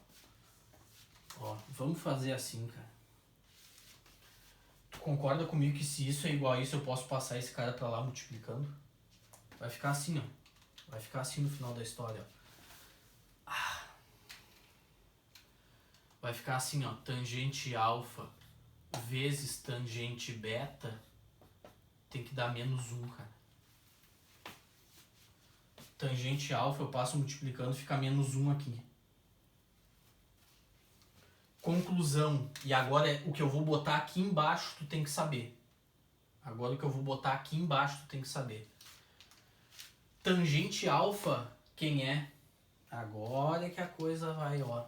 Ó, vamos fazer assim, cara. Tu concorda comigo que se isso é igual a isso, eu posso passar esse cara pra lá multiplicando? Vai ficar assim, ó. Vai ficar assim no final da história, ó. Vai ficar assim, ó. Tangente alfa vezes tangente beta tem que dar menos 1, cara. Tangente alfa eu passo multiplicando, fica menos 1 aqui. Conclusão. E agora o que eu vou botar aqui embaixo tu tem que saber. Agora o que eu vou botar aqui embaixo tu tem que saber. Tangente alfa, quem é? Agora é que a coisa vai, ó.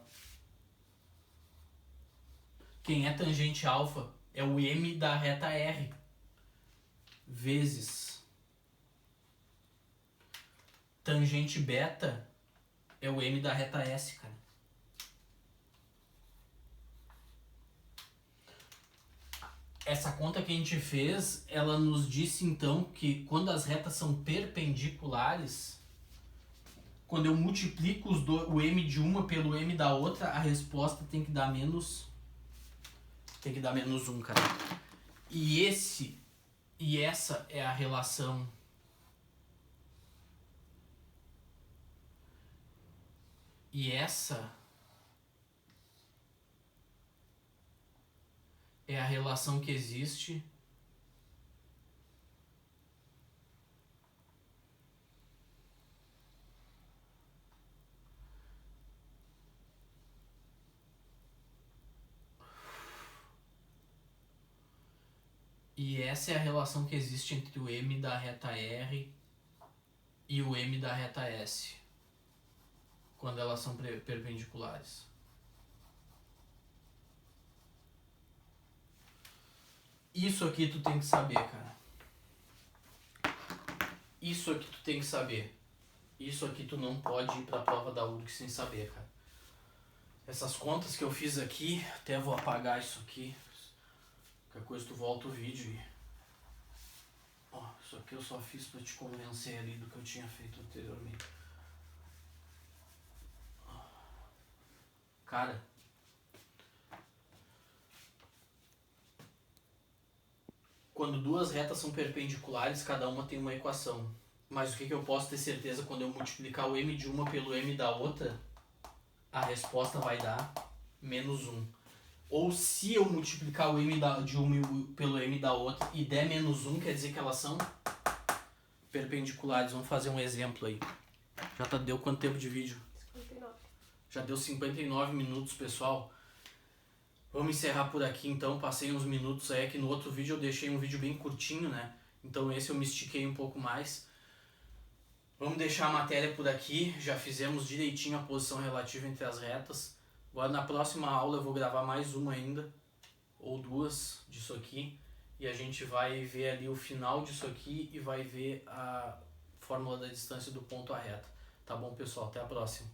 Quem é tangente alfa é o M da reta R vezes tangente beta é o M da reta S, cara. Essa conta que a gente fez, ela nos disse então que quando as retas são perpendiculares, quando eu multiplico o M de uma pelo M da outra, a resposta tem que dar menos... Tem que dar menos 1, cara. E essa é a relação... E essa é a relação que existe entre o M da reta R e o M da reta S, quando elas são perpendiculares. Isso aqui tu tem que saber, cara. Isso aqui tu tem que saber. Isso aqui tu não pode ir pra prova da URG sem saber, cara. Essas contas que eu fiz aqui, até vou apagar isso aqui. Qualquer coisa tu volta o vídeo e... Ó, isso aqui eu só fiz pra te convencer ali do que eu tinha feito anteriormente. Cara... Quando duas retas são perpendiculares, cada uma tem uma equação. Mas o que eu posso ter certeza quando eu multiplicar o M de uma pelo M da outra, a resposta vai dar menos 1. Ou se eu multiplicar o M de uma pelo M da outra e der menos 1, quer dizer que elas são perpendiculares. Vamos fazer um exemplo aí. Já deu quanto tempo de vídeo? 59. Já deu 59 minutos, pessoal. Vamos encerrar por aqui então, passei uns minutos aí, que no outro vídeo eu deixei um vídeo bem curtinho, né? Então esse eu me estiquei um pouco mais. Vamos deixar a matéria por aqui, já fizemos direitinho a posição relativa entre as retas. Agora na próxima aula eu vou gravar mais uma ainda, ou duas disso aqui. E a gente vai ver ali o final disso aqui e vai ver a fórmula da distância do ponto à reta. Tá bom, pessoal? Até a próxima.